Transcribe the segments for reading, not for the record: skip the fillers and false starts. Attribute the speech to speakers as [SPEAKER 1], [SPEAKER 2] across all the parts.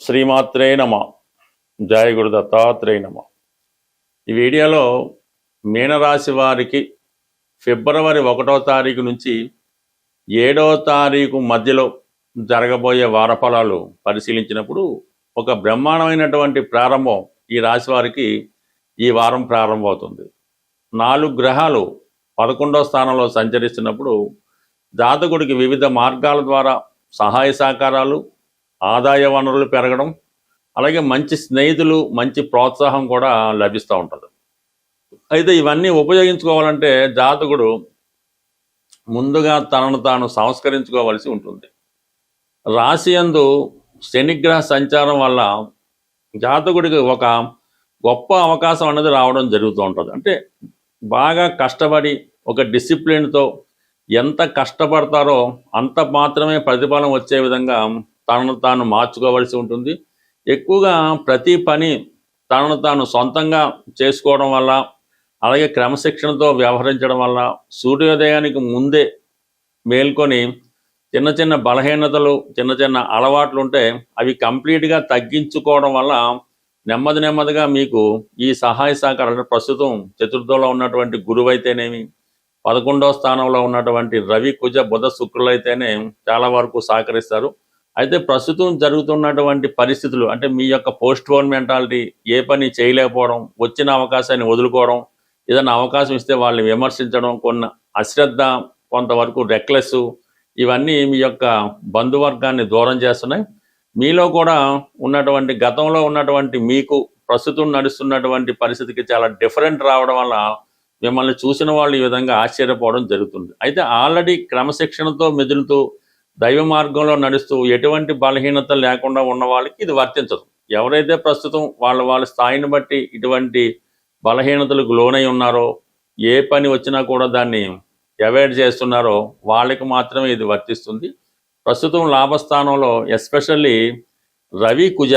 [SPEAKER 1] శ్రీమాత్రే నమ. జయ గురు దత్తాత్రేయ నమ. ఈ వీడియోలో మీనరాశి వారికి ఫిబ్రవరి 1వ తారీఖు నుంచి 7వ తారీఖు మధ్యలో జరగబోయే వారఫలాలు పరిశీలించినప్పుడు ఒక బ్రహ్మాండమైనటువంటి ప్రారంభం ఈ రాశి వారికి ఈ వారం ప్రారంభమవుతుంది. 4 గ్రహాలు 11వ స్థానంలో సంచరిస్తున్నప్పుడు జాతకుడికి వివిధ మార్గాల ద్వారా సహాయ సహకారాలు, ఆదాయ వనరులు పెరగడం, అలాగే మంచి స్నేహితులు, మంచి ప్రోత్సాహం కూడా లభిస్తూ ఉంటుంది. అయితే ఇవన్నీ ఉపయోగించుకోవాలంటే జాతకుడు ముందుగా తనను తాను సంస్కరించుకోవాల్సి ఉంటుంది. రాశి యందు శనిగ్రహ సంచారం వల్ల జాతకుడికి ఒక గొప్ప అవకాశం అనేది రావడం జరుగుతూ ఉంటుంది. అంటే బాగా కష్టపడి ఒక డిసిప్లిన్తో ఎంత కష్టపడతారో అంత మాత్రమే ప్రతిఫలం వచ్చే విధంగా తనను తాను మార్చుకోవాల్సి ఉంటుంది. ఎక్కువగా ప్రతి పని తనను తాను సొంతంగా చేసుకోవడం వల్ల, అలాగే క్రమశిక్షణతో వ్యవహరించడం వల్ల, సూర్యోదయానికి ముందే మేల్కొని చిన్న చిన్న బలహీనతలు, చిన్న చిన్న అలవాట్లు ఉంటే అవి కంప్లీట్గా తగ్గించుకోవడం వల్ల నెమ్మదిగా మీకు ఈ సహాయ సహకారాలు ప్రస్తుతం చతుర్థంలో ఉన్నటువంటి గురువు అయితేనేమి, 11వ స్థానంలో ఉన్నటువంటి రవి, కుజ, బుధ, శుక్రులు అయితేనే చాలా వరకు సహకరిస్తారు. అయితే ప్రస్తుతం జరుగుతున్నటువంటి పరిస్థితులు అంటే మీ యొక్క పోస్ట్ పోన్ మెంటాలిటీ, ఏ పని చేయలేకపోవడం, వచ్చిన అవకాశాన్ని వదులుకోవడం, ఏదైనా అవకాశం ఇస్తే వాళ్ళని విమర్శించడం, కొన్ని అశ్రద్ధ, కొంతవరకు రెక్లెస్, ఇవన్నీ మీ యొక్క బంధువర్గాన్ని దూరం చేస్తున్నాయి. మీలో కూడా ఉన్నటువంటి గతంలో ఉన్నటువంటి మీకు ప్రస్తుతం నడుస్తున్నటువంటి పరిస్థితికి చాలా డిఫరెంట్ రావడం వల్ల మిమ్మల్ని చూసిన వాళ్ళు ఈ విధంగా ఆశ్చర్యపోవడం జరుగుతుంది. అయితే ఆల్రెడీ క్రమశిక్షణతో మెదులుతూ దైవ మార్గంలో నడుస్తూ ఎటువంటి బలహీనత లేకుండా ఉన్న వాళ్ళకి ఇది వర్తించదు. ఎవరైతే ప్రస్తుతం వాళ్ళ స్థాయిని బట్టి ఇటువంటి బలహీనతలకు లోనై ఉన్నారో, ఏ పని వచ్చినా కూడా దాన్ని అవాయిడ్ చేస్తున్నారో వాళ్ళకి మాత్రమే ఇది వర్తిస్తుంది. ప్రస్తుతం లాభస్థానంలో ఎస్పెషల్లీ రవి, కుజ,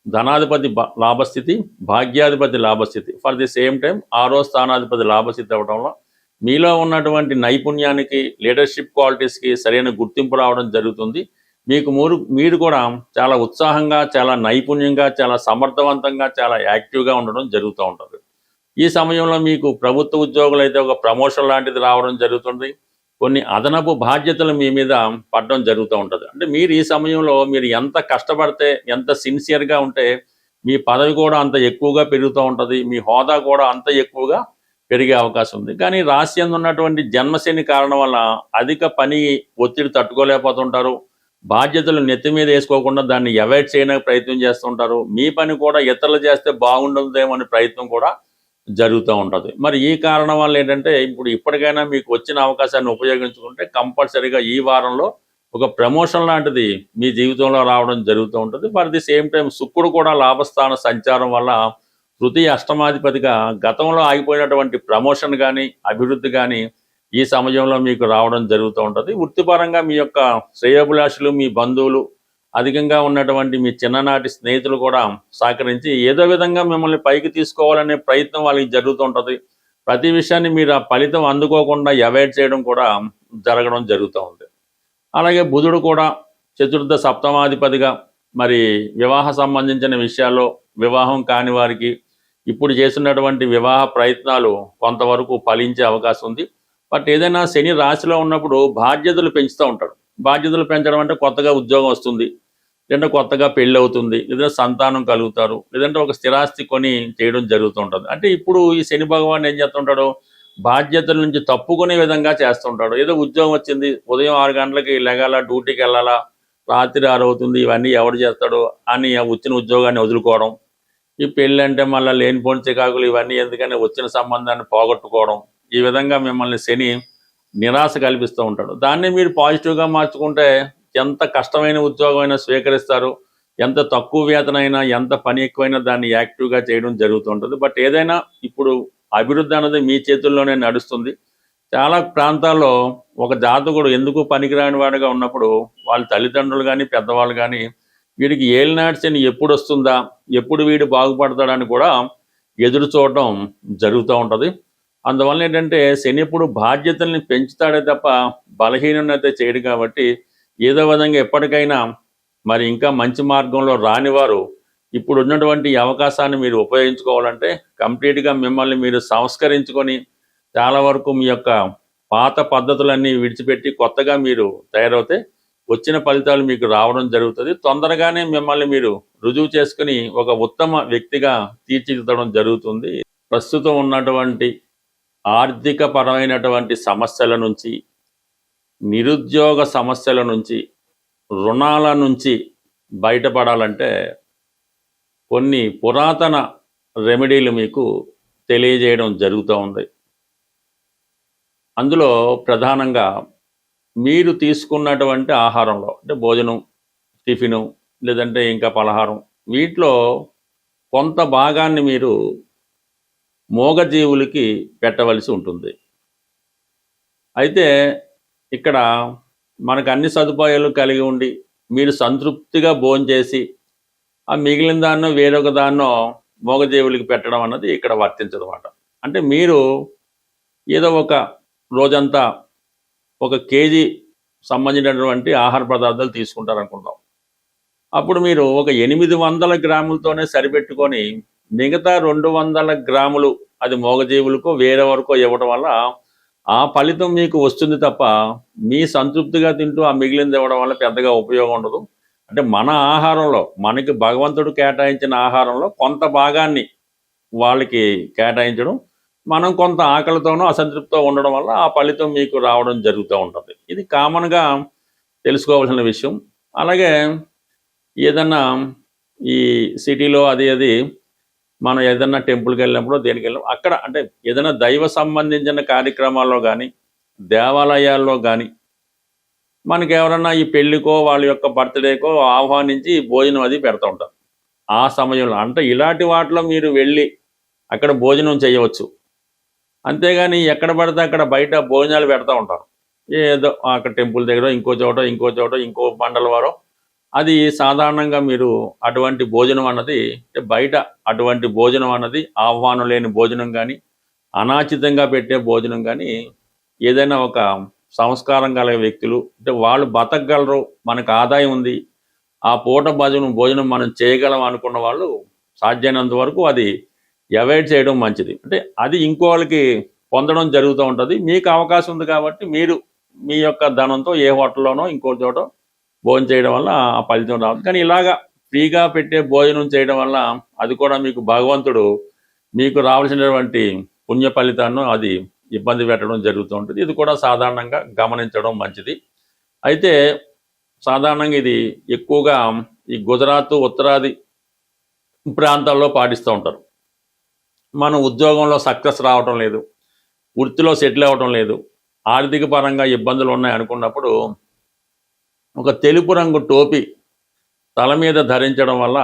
[SPEAKER 1] ధనాధిపతి లాభస్థితి, భాగ్యాధిపతి లాభస్థితి, ఫర్ ది సేమ్ టైం 6వ స్థానాధిపతి లాభస్థితి అవ్వడంలో మీలో ఉన్నటువంటి నైపుణ్యానికి, లీడర్షిప్ క్వాలిటీస్కి సరైన గుర్తింపు రావడం జరుగుతుంది. మీరు కూడా చాలా ఉత్సాహంగా, చాలా నైపుణ్యంగా, చాలా సమర్థవంతంగా, చాలా యాక్టివ్గా ఉండడం జరుగుతూ ఉంటుంది. ఈ సమయంలో మీకు ప్రభుత్వ ఉద్యోగులు అయితే ఒక ప్రమోషన్ లాంటిది రావడం జరుగుతుంది. కొన్ని అదనపు బాధ్యతలు మీ మీద పడడం జరుగుతూ ఉంటుంది. అంటే మీరు ఈ సమయంలో మీరు ఎంత కష్టపడితే, ఎంత సిన్సియర్గా ఉంటే మీ పదవి కూడా అంత ఎక్కువగా పెరుగుతూ ఉంటుంది, మీ హోదా కూడా అంత ఎక్కువగా పెరిగే అవకాశం ఉంది. కానీ రాశి యందు ఉన్నటువంటి జన్మశని కారణం వల్ల అధిక పని ఒత్తిడి తట్టుకోలేకపోతుంటారు. బాధ్యతలు నెత్తి మీద వేసుకోకుండా దాన్ని అవాయిడ్ చేయడానికి ప్రయత్నం చేస్తుంటారు. మీ పని కూడా ఇతరులు చేస్తే బాగుండదేమో అనే ప్రయత్నం కూడా జరుగుతూ ఉంటుంది. మరి ఈ కారణం వల్ల ఏంటంటే ఇప్పటికైనా మీకు వచ్చిన అవకాశాన్ని ఉపయోగించుకుంటే కంపల్సరీగా ఈ వారంలో ఒక ప్రమోషన్ లాంటిది మీ జీవితంలో రావడం జరుగుతూ ఉంటుంది. ఫర్ ది సేమ్ టైం శుక్రుడు కూడా లాభస్థాన సంచారం వల్ల తృతీయ అష్టమాధిపతిగా గతంలో ఆగిపోయినటువంటి ప్రమోషన్ కానీ, అభివృద్ధి కానీ ఈ సమయంలో మీకు రావడం జరుగుతూ ఉంటుంది. వృత్తిపరంగా మీ యొక్క శ్రేయోభిలాషులు, మీ బంధువులు, అధికంగా ఉన్నటువంటి మీ చిన్ననాటి స్నేహితులు కూడా సహకరించి ఏదో విధంగా మిమ్మల్ని పైకి తీసుకోవాలనే ప్రయత్నం వాళ్ళకి జరుగుతూ ఉంటుంది. ప్రతి విషయాన్ని మీరు ఆ ఫలితం అందుకోకుండా అవాయిడ్ చేయడం కూడా జరగడం జరుగుతూ ఉంది. అలాగే బుధుడు కూడా చతుర్థ సప్తమాధిపతిగా మరి వివాహ సంబంధించిన విషయాల్లో వివాహం కాని వారికి ఇప్పుడు చేస్తున్నటువంటి వివాహ ప్రయత్నాలు కొంతవరకు ఫలించే అవకాశం ఉంది. బట్ ఏదైనా శని రాశిలో ఉన్నప్పుడు బాధ్యతలు పెంచుతూ ఉంటాడు. బాధ్యతలు పెంచడం అంటే కొత్తగా ఉద్యోగం వస్తుంది, లేదంటే కొత్తగా పెళ్ళి అవుతుంది, లేదంటే సంతానం కలుగుతారు, లేదంటే ఒక స్థిరాస్తి కొని చేయడం జరుగుతూ ఉంటుంది. అంటే ఇప్పుడు ఈ శని భగవాన్ ఏం చేస్తుంటాడు, బాధ్యతల నుంచి తప్పుకునే విధంగా చేస్తుంటాడు. ఏదో ఉద్యోగం వచ్చింది, ఉదయం 6 గంటలకి లెగాల, డ్యూటీకి వెళ్ళాలా, రాత్రి 6 అవుతుంది, ఇవన్నీ ఎవడు చేస్తాడు అని వచ్చిన ఉద్యోగాన్ని వదులుకోవడం, ఈ పెళ్ళి అంటే మళ్ళీ లేనిపోని చికాకులు, ఇవన్నీ ఎందుకని వచ్చిన సంబంధాన్ని పోగొట్టుకోవడం, ఈ విధంగా మిమ్మల్ని శని నిరాశ కల్పిస్తూ ఉంటాడు. దాన్ని మీరు పాజిటివ్గా మార్చుకుంటే ఎంత కష్టమైన ఉద్యోగం అయినా స్వీకరిస్తారు, ఎంత తక్కువ వేతనైనా, ఎంత పని ఎక్కువైనా దాన్ని యాక్టివ్గా చేయడం జరుగుతూ ఉంటుంది. బట్ ఏదైనా ఇప్పుడు అభివృద్ధి అనేది మీ చేతుల్లోనే నడుస్తుంది. చాలా ప్రాంతాల్లో ఒక జాతకుడు ఎందుకు పనికిరాని వాడిగా ఉన్నప్పుడు వాళ్ళ తల్లిదండ్రులు కానీ, పెద్దవాళ్ళు కానీ వీడికి ఏలినాటి శని ఎప్పుడు వస్తుందా, ఎప్పుడు వీడు బాగుపడతాడని కూడా ఎదురు చూడటం జరుగుతూ ఉంటుంది. అందువల్ల ఏంటంటే శని ఎప్పుడు బాధ్యతల్ని పెంచుతాడే తప్ప బలహీనత చేయడు. కాబట్టి ఏదో విధంగా ఎప్పటికైనా మరి ఇంకా మంచి మార్గంలో రానివారు ఇప్పుడు ఉన్నటువంటి ఈ అవకాశాన్ని మీరు ఉపయోగించుకోవాలంటే కంప్లీట్గా మిమ్మల్ని మీరు సంస్కరించుకొని చాలా వరకు మీ యొక్క పాత పద్ధతులన్నీ విడిచిపెట్టి కొత్తగా మీరు తయారవుతే వచ్చిన ఫలితాలు మీకు రావడం జరుగుతుంది. తొందరగానే మిమ్మల్ని మీరు రుజువు చేసుకుని ఒక ఉత్తమ వ్యక్తిగా తీర్చిదిద్దడం జరుగుతుంది. ప్రస్తుతం ఉన్నటువంటి ఆర్థిక పరమైనటువంటి సమస్యల నుంచి, నిరుద్యోగ సమస్యల నుంచి, రుణాల నుంచి బయటపడాలంటే కొన్ని పురాతన రెమెడీలు మీకు తెలియజేయడం జరుగుతూ ఉంది. అందులో ప్రధానంగా మీరు తీసుకున్నటువంటి ఆహారంలో అంటే భోజనం, టిఫిను, లేదంటే ఇంకా పలహారం, వీటిలో కొంత భాగాన్ని మీరు మూగజీవులకి పెట్టవలసి ఉంటుంది. అయితే ఇక్కడ మనకు అన్ని సదుపాయాలు కలిగి ఉండి మీరు సంతృప్తిగా భోంచేసి ఆ మిగిలిన దాన్నో వేరొక దాన్నో మూగజీవులకి పెట్టడం అన్నది ఇక్కడ వర్తించదు అన్నమాట. అంటే మీరు ఏదో ఒక రోజంతా ఒక కేజీ సంబంధించినటువంటి ఆహార పదార్థాలు తీసుకుంటారనుకుంటాం. అప్పుడు మీరు ఒక 800 గ్రాములతోనే సరిపెట్టుకొని మిగతా 200 గ్రాములు అది మూగజీవులకో వేరెవరికో ఇవ్వడం వల్ల ఆ ఫలితం మీకు వస్తుంది తప్ప మీ సంతృప్తిగా తింటూ ఆ మిగిలింది ఇవ్వడం వల్ల పెద్దగా ఉపయోగం ఉండదు. అంటే మన ఆహారంలో మనకి భగవంతుడు కేటాయించిన ఆహారంలో కొంత భాగాన్ని వాళ్ళకి కేటాయించడం, మనం కొంత ఆకలితోనో అసంతృప్తితో ఉండడం వల్ల ఆ ఫలితం మీకు రావడం జరుగుతూ ఉంటుంది. ఇది కామన్గా తెలుసుకోవాల్సిన విషయం. అలాగే ఏదన్నా ఈ సిటీలో అది మనం ఏదన్నా టెంపుల్కి వెళ్ళినప్పుడు దేనికి వెళ్ళినప్పుడు అక్కడ అంటే ఏదైనా దైవ సంబంధించిన కార్యక్రమాల్లో కానీ దేవాలయాల్లో కానీ మనకి ఎవరన్నా ఈ పెళ్ళికో వాళ్ళ యొక్క బర్త్డేకో ఆహ్వానించి భోజనం అది పెడతా ఉంటారు. ఆ సమయంలో అంటే ఇలాంటి వాటిలో మీరు వెళ్ళి అక్కడ భోజనం చేయవచ్చు. అంతేగాని ఎక్కడ పడితే అక్కడ బయట భోజనాలు పెడతా ఉంటారు. ఏదో అక్కడ టెంపుల్ దగ్గర ఇంకో చోట ఇంకో మండల వారో అది సాధారణంగా మీరు అటువంటి భోజనం అన్నది బయట అటువంటి భోజనం అన్నది ఆహ్వానం లేని భోజనం కానీ అనాచితంగా పెట్టే భోజనం కానీ ఏదైనా ఒక సంస్కారం కలిగే వ్యక్తులు అంటే వాళ్ళు బతకగలరు, మనకు ఆదాయం ఉంది, ఆ పూట భోజనం మనం చేయగలం అనుకున్న వాళ్ళు సాధ్యమైనంత వరకు అది అవాయిడ్ చేయడం మంచిది. అంటే అది ఇంకోళ్ళకి పొందడం జరుగుతూ ఉంటుంది. మీకు అవకాశం ఉంది కాబట్టి మీరు మీ యొక్క ధనంతో ఏ హోటల్లోనో ఇంకో చోట భోజనం చేయడం వల్ల ఆ ఫలితం రాదు. కానీ ఇలాగా ఫ్రీగా పెట్టే భోజనం చేయడం వల్ల అది కూడా మీకు భగవంతుడు మీకు రావాల్సినటువంటి పుణ్య ఫలితాన్ని అది ఇబ్బంది పెట్టడం జరుగుతూ ఉంటుంది. ఇది కూడా సాధారణంగా గమనించడం మంచిది. అయితే సాధారణంగా ఇది ఎక్కువగా ఈ గుజరాత్ ఉత్తరాది ప్రాంతాల్లో పాటిస్తూ ఉంటారు. మనం ఉద్యోగంలో సక్సెస్ రావటం లేదు, వృత్తిలో సెటిల్ అవ్వటం లేదు, ఆర్థిక పరంగా ఇబ్బందులు ఉన్నాయి అనుకున్నప్పుడు ఒక తెలుపు రంగు టోపీ తల మీద ధరించడం వల్ల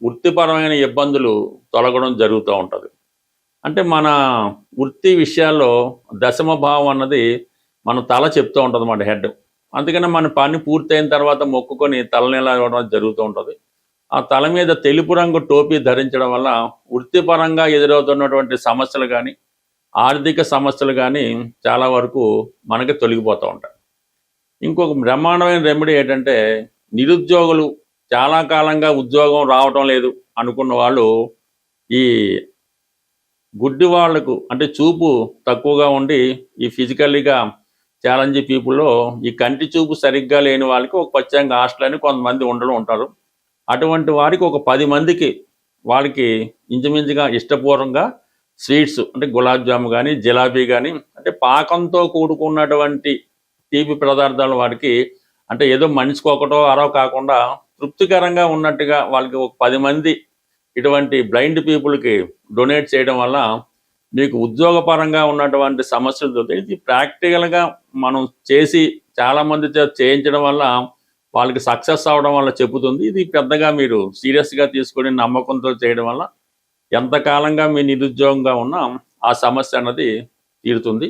[SPEAKER 1] వృత్తిపరమైన ఇబ్బందులు తొలగడం జరుగుతూ ఉంటుంది. అంటే మన వృత్తి విషయాల్లో దశమ భావం అన్నది మన తల చెప్తూ ఉంటుంది అన్నమాట, హెడ్. అందుకని మన పని పూర్తయిన తర్వాత మొక్కుకొని తలనీలా ఇవ్వడం జరుగుతూ ఉంటుంది. ఆ తల మీద తెలుపు రంగు టోపీ ధరించడం వల్ల వృత్తిపరంగా ఎదురవుతున్నటువంటి సమస్యలు కానీ ఆర్థిక సమస్యలు కానీ చాలా వరకు మనకి తొలగిపోతూ ఉంటాయి. ఇంకొక బ్రహ్మాండమైన రెమెడీ ఏంటంటే నిరుద్యోగులు చాలా కాలంగా ఉద్యోగం రావటం లేదు అనుకున్న వాళ్ళు ఈ గుడ్డి వాళ్లకు అంటే చూపు తక్కువగా ఉండి ఈ ఫిజికల్లీగా ఛాలెంజ్ పీపుల్లో ఈ కంటి చూపు సరిగ్గా లేని వాళ్ళకి ఒక ప్రత్యేకంగా హాస్టల్ అని కొంతమంది ఉంటారు. అటువంటి వారికి ఒక 10 మందికి వాళ్ళకి ఇంచుమించుగా ఇష్టపూర్వకంగా స్వీట్స్ అంటే గులాబ్ జాము కానీ జిలాబీ కానీ అంటే పాకంతో కూడుకున్నటువంటి తీపి పదార్థాలు వారికి అంటే ఏదో మనిషికి ఒకటో అరో కాకుండా తృప్తికరంగా ఉన్నట్టుగా వాళ్ళకి ఒక 10 మంది ఇటువంటి బ్లైండ్ పీపుల్కి డొనేట్ చేయడం వల్ల మీకు ఉద్యోగపరంగా ఉన్నటువంటి సమస్యలు ఇది ప్రాక్టికల్గా మనం చేసి చాలామంది చేయించడం వల్ల వాళ్ళకి సక్సెస్ అవడం వల్ల చెబుతుంది. ఇది పెద్దగా మీరు సీరియస్గా తీసుకొని నమ్మకంతో చేయడం వల్ల ఎంతకాలంగా మీ నిరుద్యోగంగా ఉన్నా ఆ సమస్య అన్నది తీరుతుంది.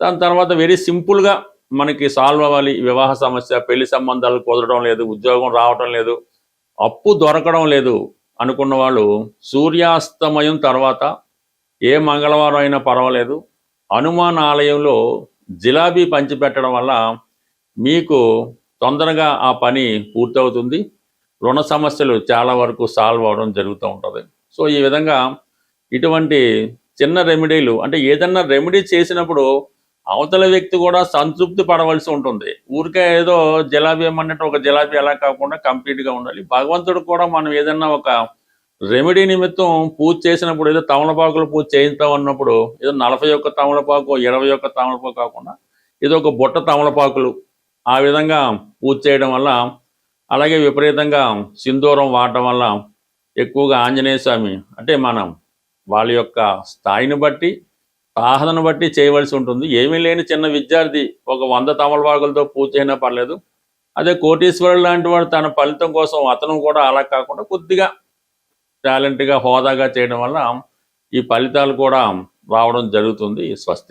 [SPEAKER 1] దాని తర్వాత వెరీ సింపుల్గా మనకి సాల్వ్ అవ్వాలి. వివాహ సమస్య, పెళ్లి సంబంధాలు కుదరడం లేదు, ఉద్యోగం రావటం లేదు, అప్పు దొరకడం లేదు అనుకున్న వాళ్ళు సూర్యాస్తమయం తర్వాత ఏ మంగళవారం అయినా పర్వాలేదు హనుమాన్ ఆలయంలో జిలాబీ పంచిపెట్టడం వల్ల మీకు తొందరగా ఆ పని పూర్తవుతుంది. రుణ సమస్యలు చాలా వరకు సాల్వ్ అవడం జరుగుతూ ఉంటుంది. సో ఈ విధంగా ఇటువంటి చిన్న రెమెడీలు అంటే ఏదన్నా రెమెడీ చేసినప్పుడు అవతల వ్యక్తి కూడా సంతృప్తి పడవలసి ఉంటుంది. ఊరికే ఏదో జిలాబీ అన్నట్టు ఒక జిలాబీ అలా కాకుండా కంప్లీట్గా ఉండాలి. భగవంతుడు కూడా మనం ఏదన్నా ఒక రెమెడీ నిమిత్తం పూజ చేసినప్పుడు ఏదో తమలపాకులు పూజ చేయిస్తాం అన్నప్పుడు ఏదో 41 తమలపాకు 21 తమలపాకు కాకుండా ఏదో ఒక బుట్ట తమలపాకులు ఆ విధంగా పూజ చేయడం వల్ల, అలాగే విపరీతంగా సింధూరం వాడటం వల్ల ఎక్కువగా ఆంజనేయ స్వామి అంటే మనం వాళ్ళ యొక్క స్థాయిని బట్టి సాధనను బట్టి చేయవలసి ఉంటుంది. ఏమీ లేని చిన్న విద్యార్థి ఒక 100 తమలపాకులతో పూజ అయినా పర్లేదు. అదే కోటీశ్వరుడు లాంటి వాడు తన ఫలితం కోసం అతను కూడా అలా కాకుండా కొద్దిగా టాలెంట్గా హోదాగా చేయడం వల్ల ఈ ఫలితాలు కూడా రావడం జరుగుతుంది. స్వస్తి.